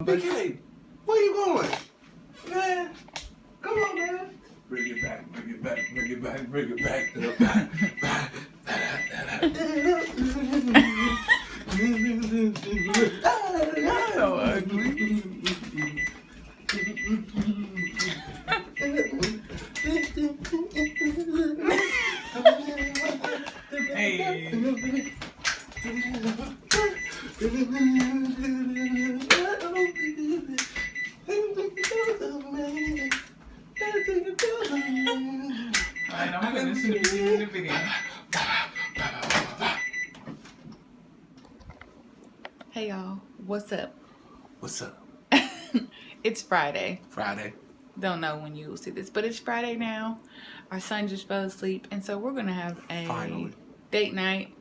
Hey, where you going? Man, come on, man. Bring it back, bring it back, bring it back, bring it back. So ugly. Hey. Alright, I'm gonna listen to the beginning of the video. Hey y'all, what's up? What's up? It's Friday. Friday. Don't know when you will see this, but it's Friday now. Our son just fell asleep, and so we're gonna have a Finally. date night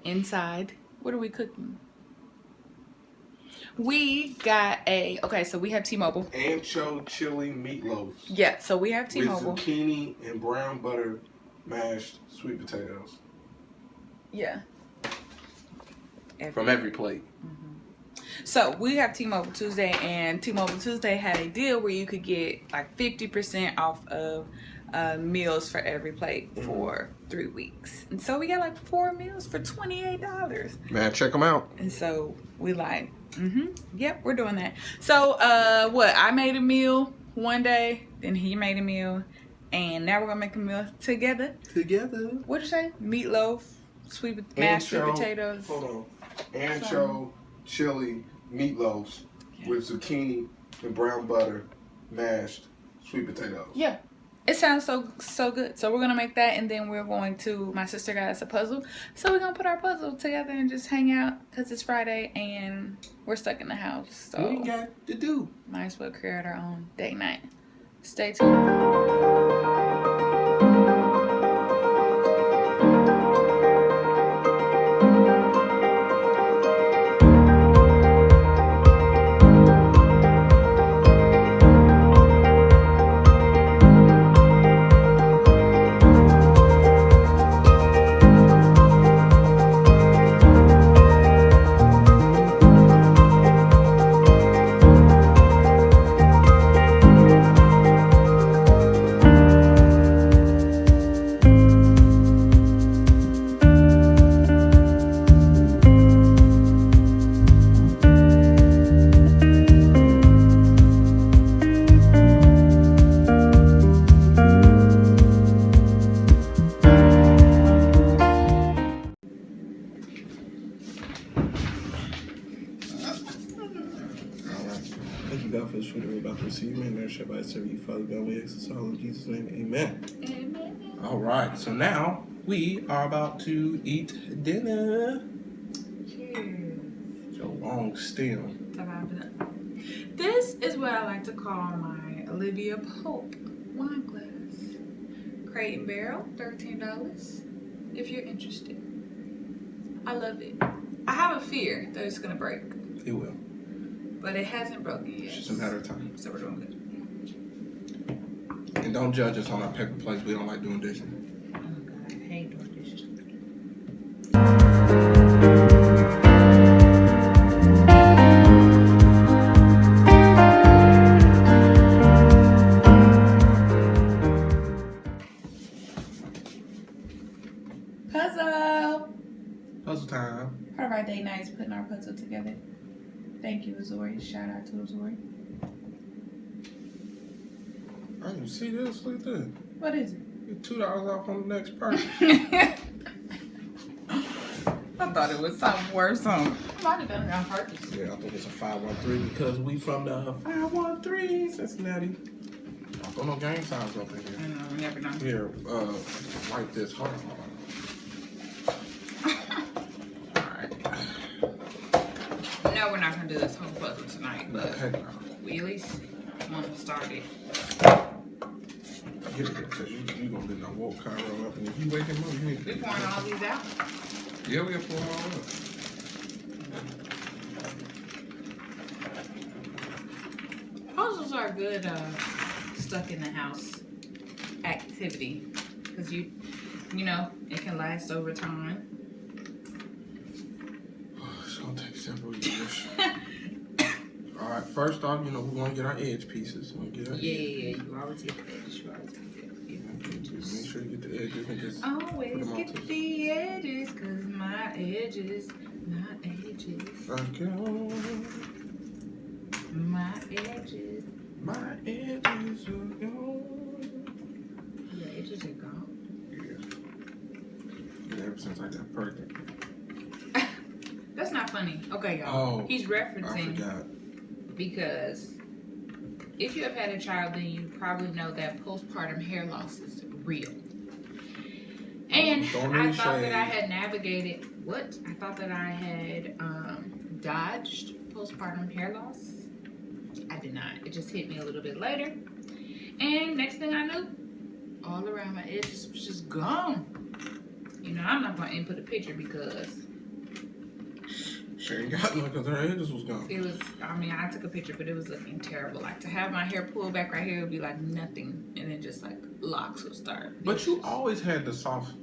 inside. What are we cooking? We got so we have T-Mobile. Ancho chili meatloaf. Yeah, so we have T-Mobile. With zucchini and brown butter mashed sweet potatoes. Yeah. From Everyplate. So we have T-Mobile Tuesday, and T-Mobile Tuesday had a deal where you could get like 50% off of meals for every plate for 3 weeks. And so we got like 4 meals for $28. Man, check them out. And so we like, yep, we're doing that. So I made a meal one day, then he made a meal, and now we're gonna make a meal together. What'd you say? Meatloaf, mashed sweet potatoes. Hold on. Ancho chili meatloaves with zucchini and brown butter mashed sweet potatoes. Yeah. It sounds so good. So we're gonna make that, and then we're going to, my sister got us a puzzle, so we're gonna put our puzzle together and just hang out because it's Friday and we're stuck in the house. So what we got to do? Might as well create our own date night. Stay tuned. Thank you, God, for this food that we're about to receive. May there shall I serve you, Father God. We ask this all in Jesus' name. Amen. Amen. All right. So now we are about to eat dinner. Cheers. It's a long stem. This is what I like to call my Olivia Pope wine glass. Crate and Barrel, $13. If you're interested. I love it. I have a fear that it's gonna break. It will. But it hasn't broken yet. It's just a matter of time. So we're doing And don't judge us on our paper plates. We don't like doing dishes. good. Oh God, I hate doing dishes. Puzzle time. Part of our date night is putting our puzzle together. Thank you, Azori. Shout out to Azori. I didn't see this. Look at this. What is it? Get $2 off on the next purchase. I thought it was something worse. Might have done it on purpose. Yeah, I think it's a 513 because we from the 513 Cincinnati. Don't throw no gang signs up in I here. know, we never know. Here, like this. Hold on. Alright. No, we're not going to do this whole puzzle tonight, but Heck no. we at least want to start it. Get it, because you gonna get that woke Cairo up, and if you wake him up, you need We to. pouring all these out? Yeah, we got to pour them all up. Puzzles are good stuck in the house activity because you know it can last over time. Simple English. All right, first off, you know, we want to get our edge pieces. Yeah, you always get the edges. You always get the edges. Make sure you get the edges and just always get the edges, cause my edges. Okay. My edges. My edges are gone. Your edges are gone? Yeah. Ever since I got pregnant. That's not funny. Okay, y'all. Oh, he's referencing. I forgot. Because if you have had a child, then you probably know that postpartum hair loss is real. And I thought that I had navigated I thought that I had dodged postpartum hair loss. I did not. It just hit me a little bit later. And next thing I knew, all around my edges was just gone. You know, I'm not going to input a picture because she ain't got none because her edges was gone. it was, I mean, I took a picture, but it was looking terrible. Like, to have my hair pulled back right here would be like nothing. And then just like locks would start. But you always had the soft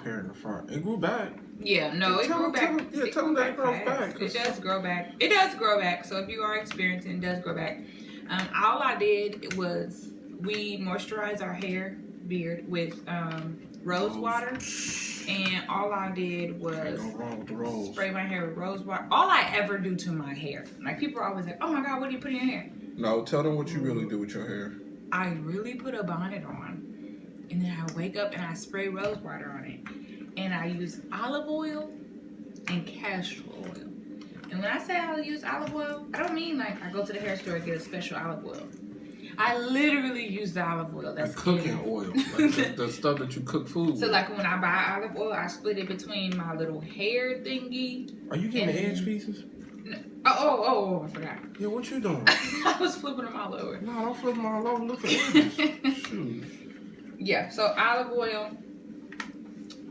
hair in the front. It grew back. Yeah, no, it grew back. Tell them that it grows back. It does grow back. It does grow back. So if you are experiencing, it does grow back. All I did was we moisturized our beard with rose water. And all I did was spray my hair with rose water. All I ever do to my hair. Like, people are always like, oh my God, what do you put in your hair? No, tell them what you really do with your hair. I really put a bonnet on. And then I wake up and I spray rose water on it. And I use olive oil and castor oil. And when I say I use olive oil, I don't mean like I go to the hair store and get a special olive oil. I literally use the olive oil. That's cooking oil. Like the stuff that you cook food with. So like when I buy olive oil, I split it between my little hair thingy. Are you getting the edge pieces? Oh, I forgot. Yeah, what you doing? I was flipping them all over. No, don't flip them all over. Look for edges. Shoot. Yeah, so olive oil,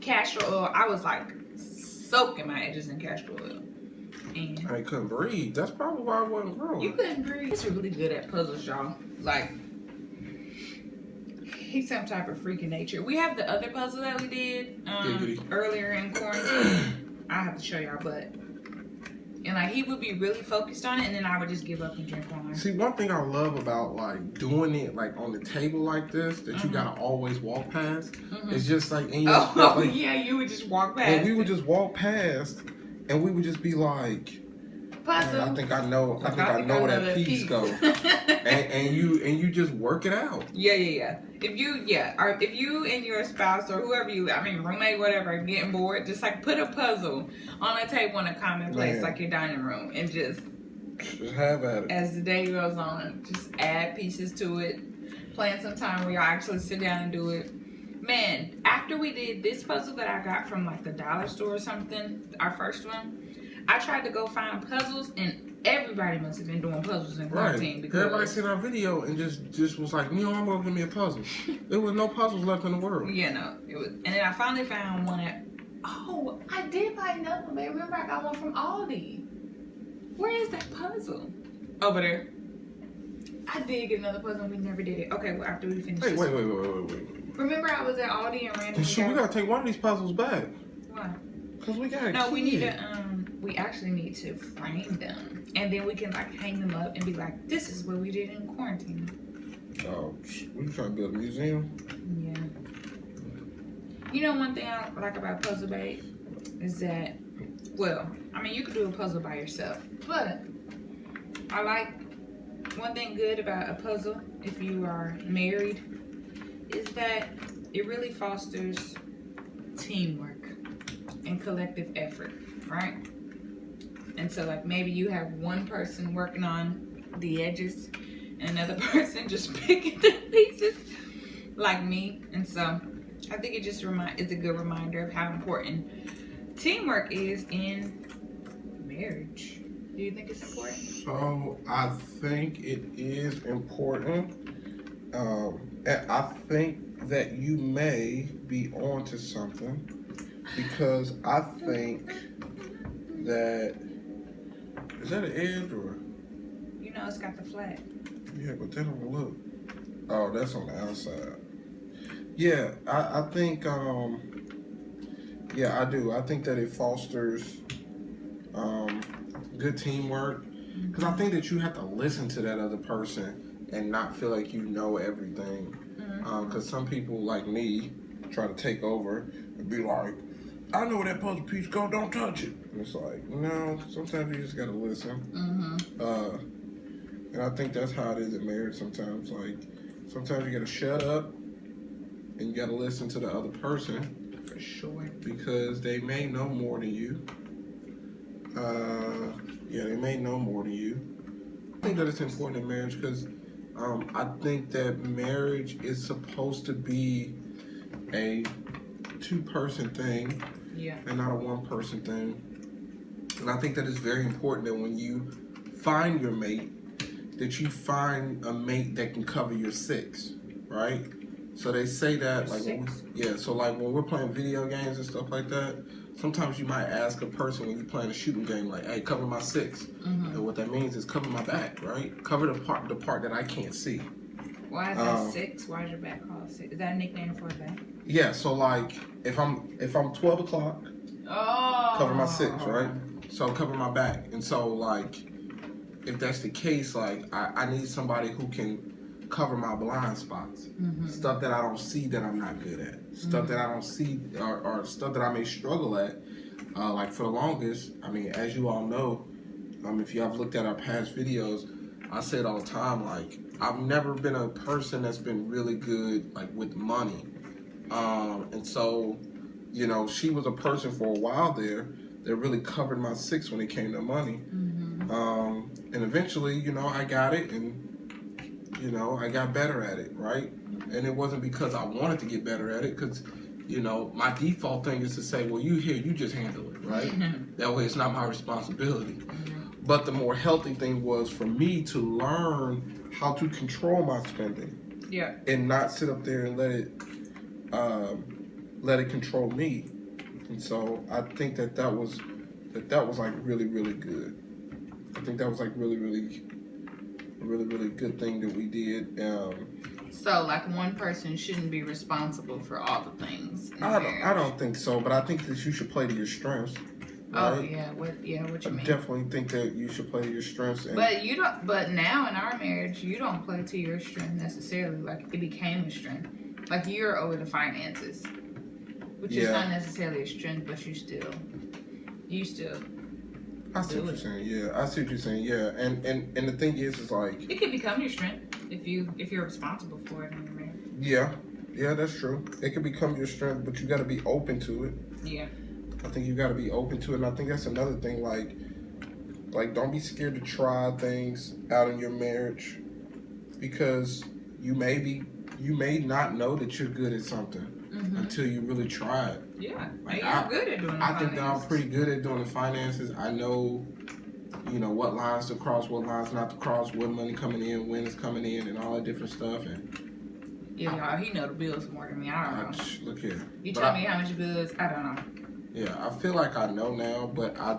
castor oil. I was like soaking my edges in castor oil. And I couldn't breathe. That's probably why I wasn't growing. You couldn't breathe. He's really good at puzzles, y'all. Like, he's some type of freak in nature. We have the other puzzle that we did earlier in quarantine. I have to show y'all, but and like he would be really focused on it, and then I would just give up and drink wine. See, one thing I love about like doing it like on the table like this that you gotta always walk past. It's just like in your like, yeah, you would just walk past. And we would just walk past, and we would just be like, puzzle. I think I know where that piece goes. and you just work it out. Yeah. If you and your spouse or whoever roommate, whatever, getting bored, just like put a puzzle on a table in a common place, like your dining room, and just have at it. As the day goes on, just add pieces to it. Plan some time where y'all actually sit down and do it. Man, after we did this puzzle that I got from like the dollar store or something, our first one, I tried to go find puzzles, and everybody must have been doing puzzles in quarantine. Because everybody seen our video and just was like, I'm gonna give me a puzzle. There was no puzzles left in the world. Yeah, no, it was. And then I finally found one I did buy another one, but remember I got one from Aldi. Where is that puzzle? Over there. I did get another puzzle and we never did it. Okay, well after we finish this. Wait. Remember I was at Aldi and randomly Shoot, we gotta take one of these puzzles back. Why? Because we got No, we need to we actually need to frame them. And then we can like hang them up and be like, this is what we did in quarantine. Oh, we trying to build a museum? Yeah. You know, one thing I like about Puzzle Babe is that, you could do a puzzle by yourself, but I like one thing good about a puzzle, if you are married, is that it really fosters teamwork and collective effort, right? And so like maybe you have one person working on the edges and another person just picking the pieces like me. And so I think it just it's a good reminder of how important teamwork is in marriage. Do you think it's important? So I think it is important. And I think that you may be onto something, because I think that is that an edge or? You know, it's got the flat. Yeah, but that don't look. Oh, that's on the outside. Yeah, I think. Yeah, I do. I think that it fosters good teamwork. Because I think that you have to listen to that other person and not feel like you know everything. Because some people like me try to take over and be like, I know where that puzzle piece go, don't touch it. And it's like, no, sometimes you just gotta listen. And I think that's how it is in marriage sometimes. Like, sometimes you gotta shut up and you gotta listen to the other person. For sure. Because they may know more than you. They may know more than you. I think that it's important in marriage because I think that marriage is supposed to be a two-person thing and not a one-person thing. And I think that it's very important that when you find your mate, that you find a mate that can cover your 6, right? So they say that, like, so like when we're playing video games and stuff like that, sometimes you might ask a person when you're playing a shooting game, like, hey, cover my 6. And what that means is cover my back, right? Cover the part that I can't see. Why is that 6? Why is your back called 6? Is that a nickname for a back? Yeah, so like if I'm 12 o'clock, cover my 6, right? So cover my back. And so like if that's the case, like I need somebody who can cover my blind spots. Stuff that I don't see that I'm not good at. Stuff that I don't see or stuff that I may struggle at. Like for the longest, I mean, as you all know, if you have looked at our past videos, I say it all the time, like I've never been a person that's been really good like with money. And so, you know, she was a person for a while there that really covered my 6 when it came to money. And eventually, you know, I got it and, you know, I got better at it, right? And it wasn't because I wanted to get better at it, because, you know, my default thing is to say, well, you just handle it, right? That way it's not my responsibility. But the more healthy thing was for me to learn how to control my spending. And not sit up there and let it control me. And so I think that was like really, really good. I think that was like really, really good thing that we did. So like one person shouldn't be responsible for all the things. I don't think so, but I think that you should play to your strengths. Right? Oh yeah, what you mean? I definitely think that you should play to your strengths. But you don't. But now in our marriage, you don't play to your strength necessarily. Like it became a strength. Like you're over the finances, which is not necessarily a strength, but you still. I see what you're saying. Yeah, I see what you're saying. Yeah, and the thing is like it can become your strength if you're responsible for it in your marriage. Yeah, that's true. It can become your strength, but you got to be open to it. Yeah. I think you got to be open to it, and I think that's another thing. Like don't be scared to try things out in your marriage, because you may not know that you're good at something until you really try it. Yeah, like you're good at doing the finances. I think that I'm pretty good at doing the finances. I know, you know, what lines to cross, what lines not to cross, what money coming in, when it's coming in, and all that different stuff. And y'all, he know the bills more than me. I don't know. Look here. You tell me how much bills, I don't know. Yeah, I feel like I know now, but I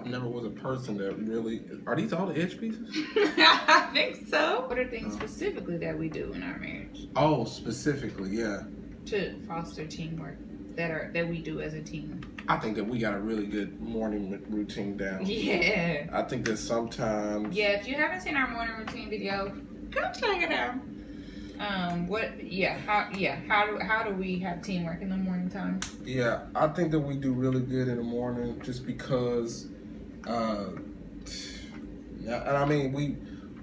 never was a person that really. Are these all the edge pieces? I think so. What are things specifically that we do in our marriage? Oh, specifically, yeah. To foster teamwork that we do as a team. I think that we got a really good morning routine down. Yeah. I think that sometimes. Yeah, if you haven't seen our morning routine video, go check it out. How do we have teamwork in the morning time? Yeah, I think that we do really good in the morning just because and I mean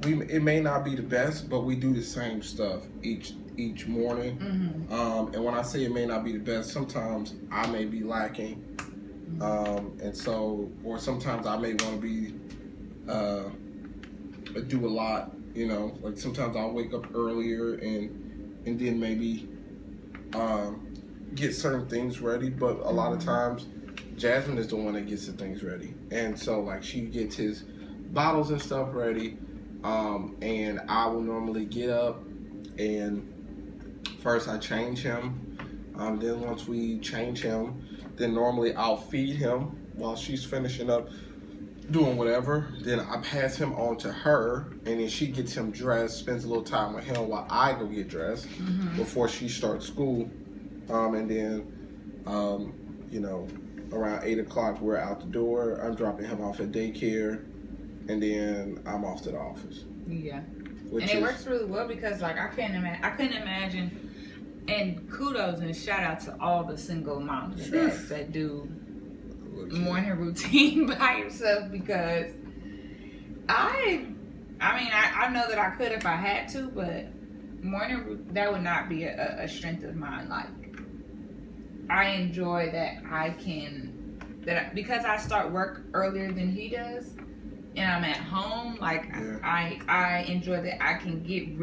it may not be the best, but we do the same stuff each morning. And when I say it may not be the best, sometimes I may be lacking. And so, or sometimes I may want to be do a lot. You know, like sometimes I'll wake up earlier and then maybe get certain things ready. But a lot of times, Jasmine is the one that gets the things ready. And so, like, she gets his bottles and stuff ready. And I will normally get up and first I change him. Then once we change him, then normally I'll feed him while she's finishing up doing whatever. Then I pass him on to her, and then she gets him dressed, spends a little time with him while I go get dressed before she starts school. And then, you know, around 8 o'clock, we're out the door. I'm dropping him off at daycare, and then I'm off to the office. Yeah. And it works really well because, like, I couldn't imagine. And kudos and shout out to all the single moms and dads that do morning routine by yourself, because I know that I could if I had to, but that would not be a strength of mine. Like, I enjoy that because I start work earlier than he does, and I'm at home. Like, I enjoy that I can get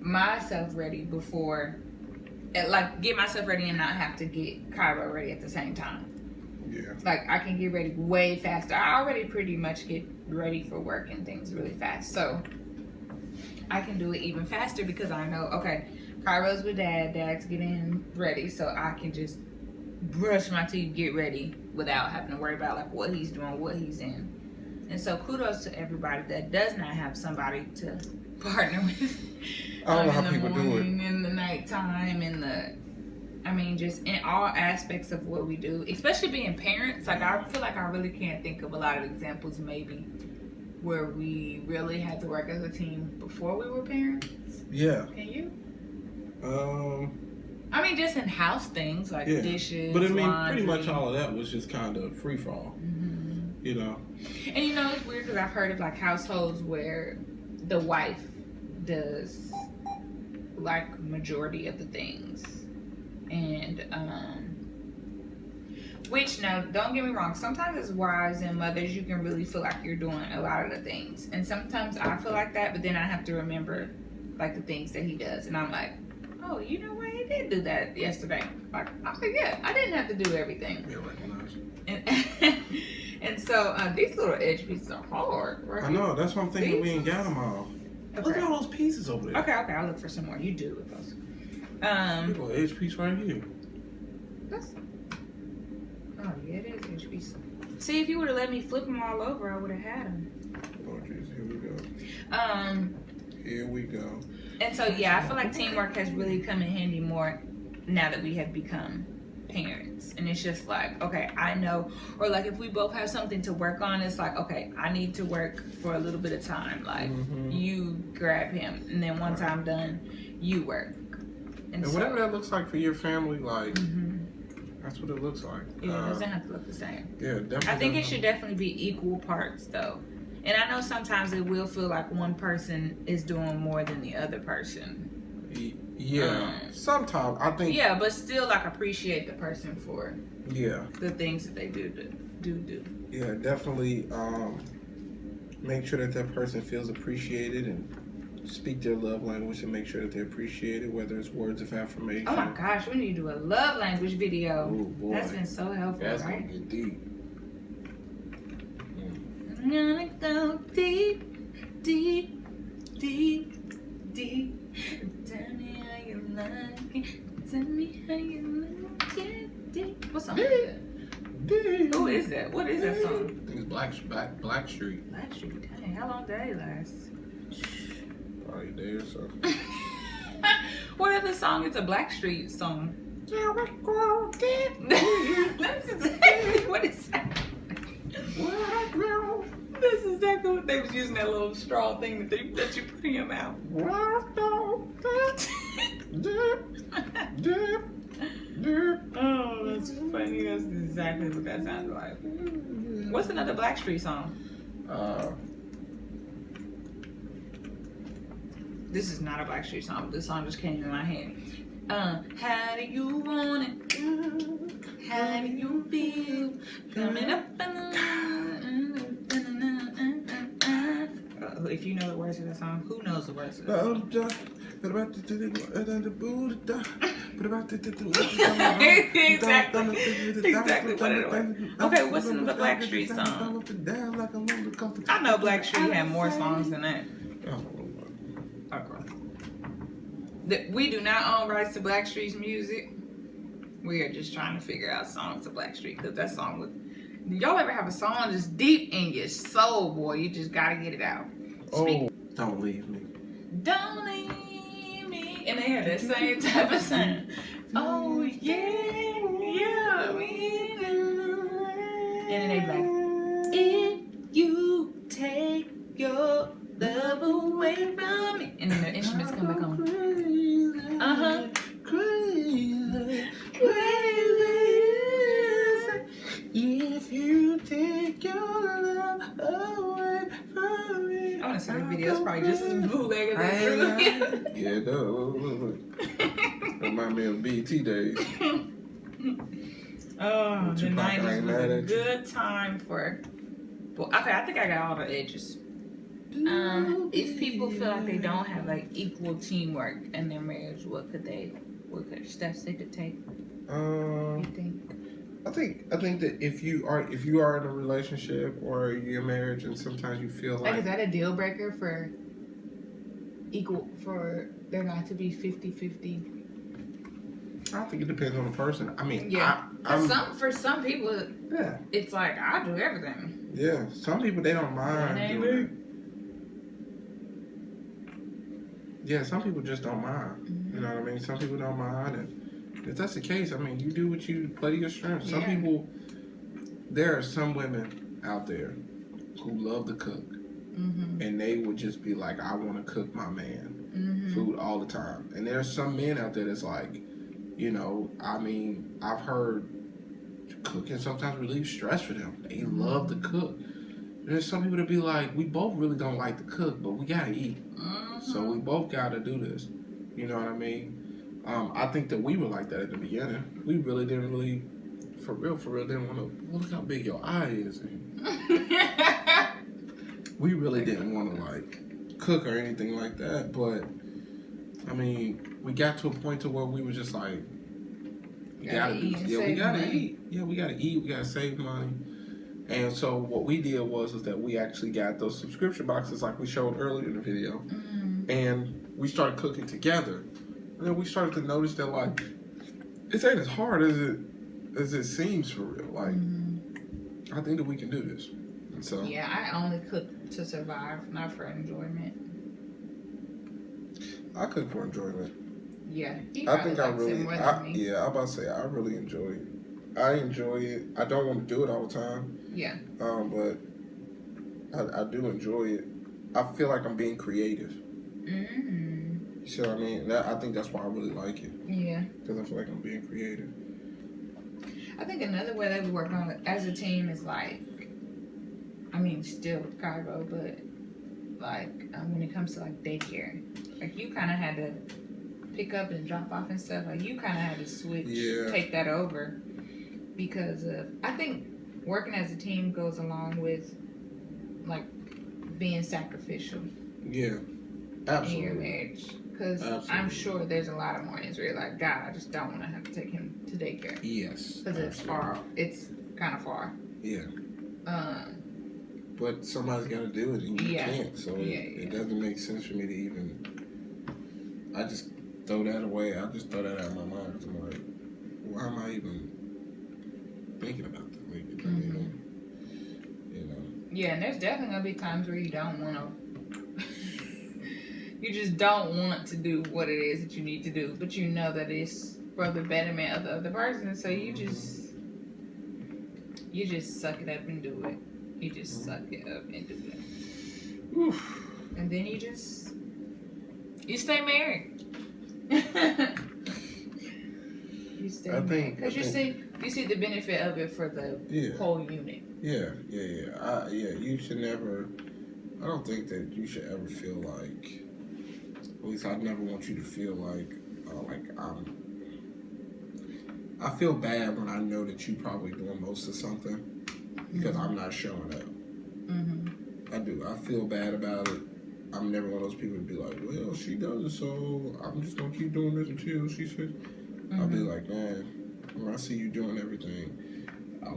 myself ready before, like, get myself ready and not have to get Cairo ready at the same time. Yeah. Like, I can get ready way faster. I already pretty much get ready for work and things really fast. So I can do it even faster because I know, okay, Cairo's with Dad's getting ready. So I can just brush my teeth, get ready without having to worry about, like, what he's doing, what he's in. And so kudos to everybody that does not have somebody to partner with. I don't know how people do it. In the nighttime, just in all aspects of what we do, especially being parents. Like, I feel like I really can't think of a lot of examples maybe where we really had to work as a team before we were parents. Yeah. Can you? Just in house things like dishes, but laundry. Pretty much all of that was just kind of free fall. Mm-hmm. You know. And it's weird because I've heard of, like, households where the wife does, like, majority of the things. And, which, now, don't get me wrong, sometimes as wives and mothers, you can really feel like you're doing a lot of the things. And sometimes I feel like that, but then I have to remember, like, the things that he does. And I'm like, oh, you know what? He did do that yesterday. Like, I was like, yeah, I didn't have to do everything. Yeah, recognize. And so, these little edge pieces are hard, right? I know, that's what I'm thinking. We ain't got them all. Okay. Look at all those pieces over there. Okay, I'll look for some more. You do with those. Look at the edge piece right here. Oh, yeah, it is edge piece. See, if you would have let me flip them all over, I would have had them. Oh, jeez, here we go. Here we go. And so, yeah, I feel like teamwork has really come in handy more now that we have become parents. And it's just like, okay, I know, or like if we both have something to work on, it's like, okay, I need to work for a little bit of time. Like, you grab him, and then once I'm done, you work. And so, whatever that looks like for your family, like, that's what it looks like. Yeah, it doesn't have to look the same. Yeah, definitely. I think it should definitely be equal parts, though. And I know sometimes it will feel like one person is doing more than the other person. Yeah, sometimes I think. Yeah, but still, like, appreciate the person for the things that they do. Yeah, definitely. Make sure that person feels appreciated and speak their love language and make sure that they're appreciated, whether it's words of affirmation. Oh my gosh, we need to do a love language video. Oh boy, that's been so helpful, that's right? Gonna get deep. I'm gonna go deep, deep, deep, deep. Tell me how you like it. Tell me how you like it. Deep. What song is that? Deep. Who is that? What is that song? I think it's Black Street. Black Street. Dang, how long did it last? Probably a day or so. What other song is a Black Street song? That's exactly what it sounds like. That's exactly what they was using, that little straw thing that you put in your mouth. Oh, that's funny. That's exactly what that sounded like. What's another Black Street song? This is not a Black Street song, but this song just came in my head. How do you want it? How do you feel? Coming up if you know the words of the song, who knows the words of the song? Exactly what it was. Okay, what's in the Black Street song? I know Black Street had more songs than that. Okay. We do not own rights to Black Street's music. We are just trying to figure out songs of Black Street, because that song was. Y'all ever have a song that's deep in your soul, boy? You just gotta get it out. Oh, don't leave me. Don't leave me. And they had that same type of sound. Oh yeah, yeah, we do. rest of the video is probably just as bootleg as that trailer. Yeah, it does. Look. Remind me of BT days. Oh, the 90s was a you. good time for. Well, okay, I think I got all the edges. If people feel like they don't have like equal teamwork in their marriage, what steps they could take? You think? I think that if you are in a relationship or you're in marriage, and sometimes you feel like is that a deal breaker for there not to be 50-50? I think it depends on the person. I mean, yeah, for some people, yeah, it's like I do everything. Yeah, some people they don't mind. Yeah, some people just don't mind. You know what I mean? Some people don't mind, and if that's the case, I mean, you do what you play to your strengths. Some people, there are some women out there who love to cook, and they would just be like, I want to cook my man food all the time. And there are some men out there that's like, you know, I mean, I've heard cooking sometimes relieves stress for them. They love to cook. There's some people that be like, we both really don't like to cook, but we gotta eat. So we both gotta do this. You know what I mean? I think that we were like that at the beginning. We really didn't for real, didn't want to, look how big your eye is. We really didn't want to like cook or anything like that. But, I mean, we got to a point to where we were just like, we gotta eat. Yeah, we gotta eat. Yeah, we gotta eat. We gotta save money. And so what we did was that we actually got those subscription boxes like we showed earlier in the video. And we started cooking together. And then we started to notice that like it ain't as hard as it seems for real. Like I think that we can do this. And so yeah, I only cook to survive, not for enjoyment. I cook for enjoyment. Yeah, I think I really. I'm about to say I really enjoy it. I enjoy it. I don't want to do it all the time. Yeah. But I do enjoy it. I feel like I'm being creative. You see what I mean? I think that's why I really like it. Yeah. Because I feel like I'm being creative. I think another way that we work on it as a team is like, I mean, still with Cairo, but like when it comes to like daycare, like you kind of had to pick up and drop off and stuff. Like you kind of had to switch, take that over, because I think working as a team goes along with like being sacrificial. Yeah, absolutely. In your marriage, because I'm sure there's a lot of mornings where you're like, God, I just don't want to have to take him to daycare. Yes, because it's far. It's kind of far. Yeah. But somebody's got to do it, and you can't. So it doesn't make sense for me to even. I just throw that away. I just throw that out of my mind. Cause I'm like, why am I even thinking about that? Like, it doesn't even, you know. Yeah, and there's definitely gonna be times where you don't want to. You just don't want to do what it is that you need to do, but you know that it's for the betterment of the other person. So you just suck it up and do it. You just suck it up and do it. Oof. And then you stay married. You stay married because you see the benefit of it for the whole unit. Yeah. You should never. I don't think that you should ever feel like. At least I never want you to feel like I feel bad when I know that you probably doing most of something because I'm not showing up. I do. I feel bad about it. I'm never one of those people to be like, well, she does it, so I'm just gonna keep doing this until she says. I'll be like, man, when I see you doing everything, I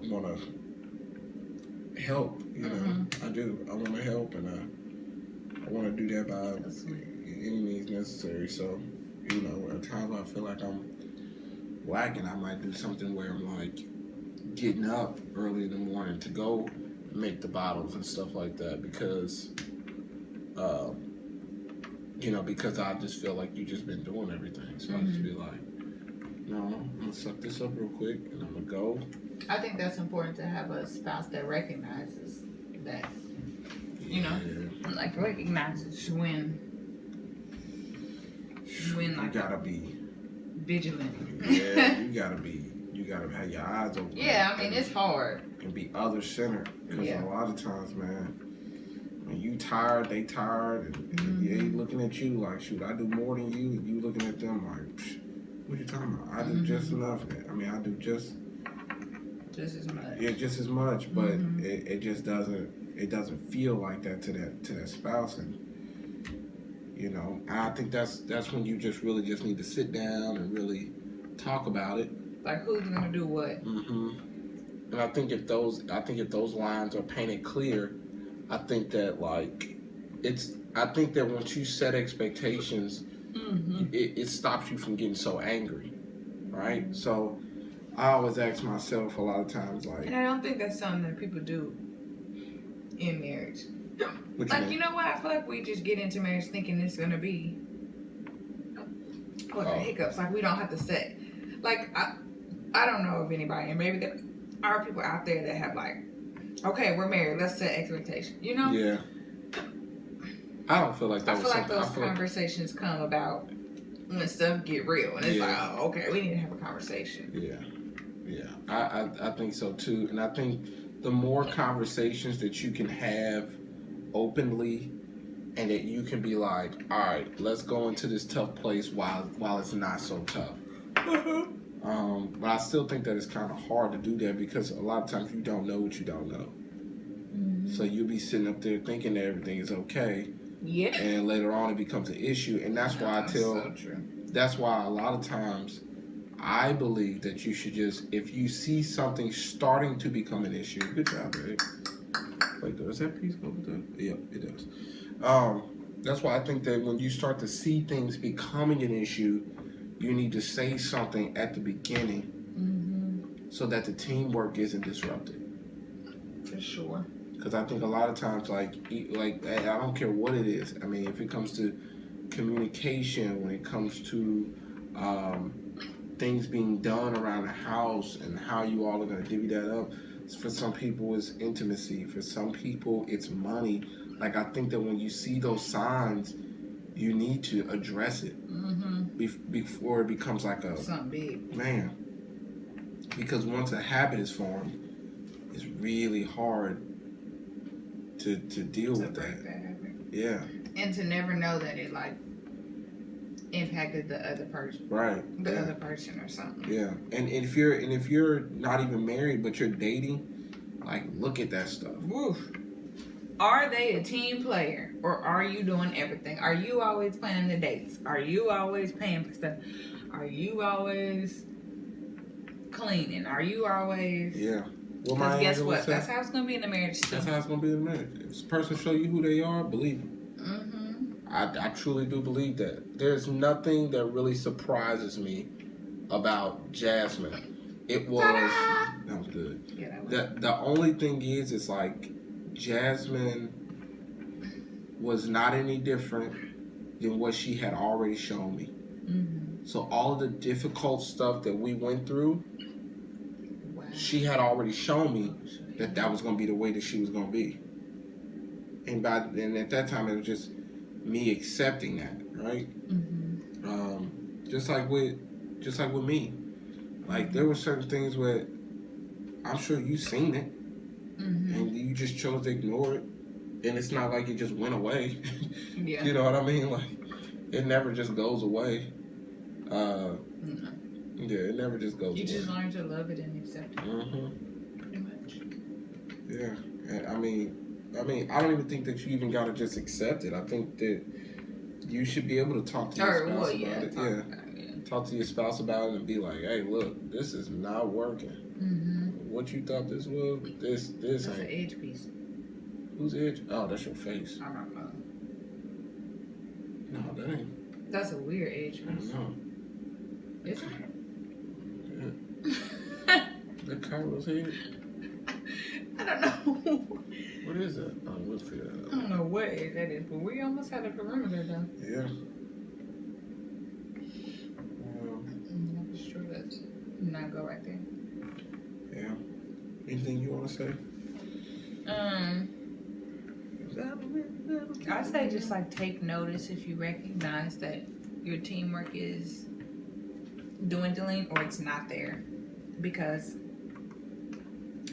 wanna help. You know, I do. I wanna help, and I want to do that by any means necessary. So, you know, at times I feel like I'm lacking. I might do something where I'm like getting up early in the morning to go make the bottles and stuff like that because, because I just feel like you just been doing everything. So I just be like, no, I'm gonna suck this up real quick and I'm gonna go. I think that's important to have a spouse that recognizes that. You know, like recognizes when you gotta be vigilant. Yeah, you gotta have your eyes open. Yeah, I mean it's hard and be other centered because a lot of times, man, And you tired, they tired, and they looking at you like, shoot, I do more than you, and you looking at them like, psh, what you talking about? I do just enough. I mean, I do just as much. Yeah, just as much, but it just doesn't feel like that to that spouse, and I think that's when you just really just need to sit down and really talk about it. Like, who's gonna do what? And I think if those lines are painted clear, I think that once you set expectations, it stops you from getting so angry, right? So I always ask myself a lot of times, like, and I don't think that's something that people do in marriage. You know what? I feel like we just get into marriage thinking it's gonna be hiccups. Like, we don't have to set. Like, I don't know of anybody, and maybe there are people out there that have like, okay, we're married, let's set expectations. Yeah. I don't feel like that. I feel like those conversations come about when stuff get real, and it's like, oh, okay, we need to have a conversation. Yeah. I think so too, and I think the more conversations that you can have openly, and that you can be like, all right, let's go into this tough place while it's not so tough. But I still think that it's kind of hard to do that because a lot of times you don't know what you don't know. So you'll be sitting up there thinking that everything is okay. Yeah. And later on it becomes an issue. And that's why that's why a lot of times I believe that you should just, if you see something starting to become an issue, good job, babe. Wait, does that piece go with that? Yep, it does. That's why I think that when you start to see things becoming an issue, you need to say something at the beginning so that the teamwork isn't disrupted. For sure. Because I think a lot of times, like I don't care what it is. I mean, if it comes to communication, when it comes to things being done around the house and how you all are going to divvy that up. For some people, it's intimacy. For some people, it's money. Like, I think that when you see those signs, you need to address it before it becomes like something big. Man. Because once a habit is formed, it's really hard to deal with that. Yeah. And to never know that it impacted the other person. Right. The other person or something. Yeah. And if you're not even married but you're dating, like, look at that stuff. Woof. Are they a team player or are you doing everything? Are you always planning the dates? Are you always paying for stuff? Are you always cleaning? Are you always... Yeah. Because guess what? That's how it's going to be in the marriage too. That's how it's going to be in the marriage. If this person show you who they are, believe them. I truly do believe that. There's nothing that really surprises me about Jasmine. It was... That was good. Yeah, that was... The only thing is, it's like Jasmine was not any different than what she had already shown me. So all of the difficult stuff that we went through, she had already shown me that was going to be the way that she was going to be. And at that time, it was just me accepting that, right? Just like with me. Like, there were certain things where I'm sure you've seen it, and you just chose to ignore it, and it's not like it just went away. Yeah. You know what I mean? Like, it never just goes away. Yeah, it never just goes away. You just learn to love it and accept it. Pretty much. Yeah. And I mean, I don't even think that you even gotta just accept it. I think that you should be able to talk to your spouse about it. Talk to your spouse about it and be like, "Hey, look, this is not working. What you thought this was, this That's ain't." an edge piece. Whose edge? Oh, that's your face. I don't know. No, that ain't. That's a weird edge piece. No. Is it? Yeah. That Cairo's head. I don't know. What is it? Oh, we'll figure that out. I don't know what edge that is, but we almost had a perimeter though. Yeah. That's true. Let's not go right there. Yeah. Anything you want to say? I'd say just like take notice if you recognize that your teamwork is dwindling or it's not there, because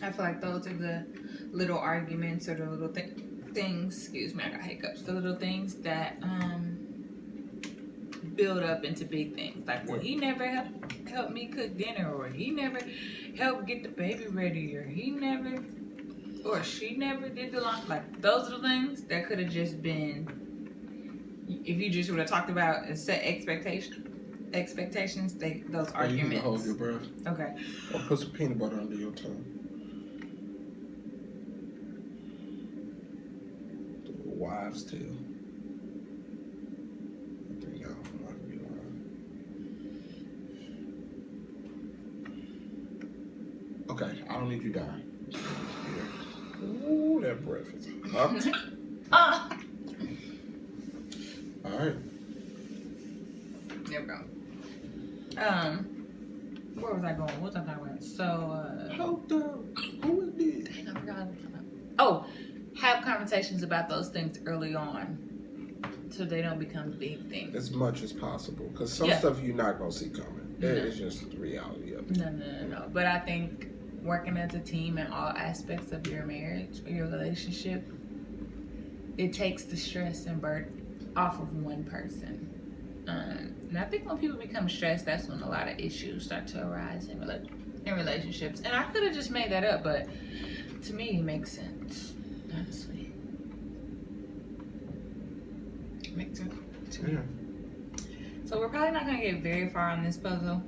I feel like those are the little arguments or the little things, excuse me, I got hiccups, the little things that build up into big things. Like, well, he never helped me cook dinner, or he never helped get the baby ready, or he never, or she never did the laundry. Like, those little things that could have just been, if you just would have talked about and set expectations, those arguments. You need to hold your breath. Okay. Or put some peanut butter under your tongue. The wives' tale. I think y'all might be lying. Okay, I don't need you dying. Ooh, that breath is hot. All right. There we go. Where was I going? What was I talking about? So, Hold on. Who is this? dang, I forgot what I was talking about. Oh, have conversations about those things early on, so they don't become big things. As much as possible, because some stuff you're not gonna see coming. It's just the reality of it. No. But I think working as a team in all aspects of your marriage or your relationship, it takes the stress and burden off of one person. And I think when people become stressed, that's when a lot of issues start to arise in relationships. And I could have just made that up, but to me, it makes sense. Honestly, it makes sense to me. So we're probably not gonna get very far on this puzzle.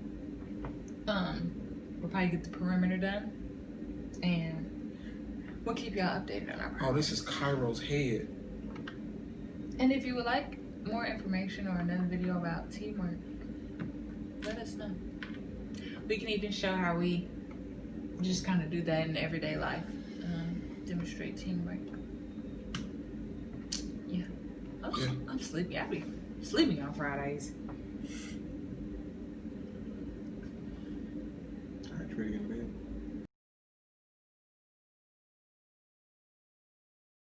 We'll probably get the perimeter done, and we'll keep y'all updated on our progress. Oh, this is Cairo's head. And if you would like more information or another video about teamwork, let us know. We can even show how we just kind of do that in everyday life. Demonstrate teamwork. Yeah. I'm sleepy. I be sleeping on Fridays. All right, ready to get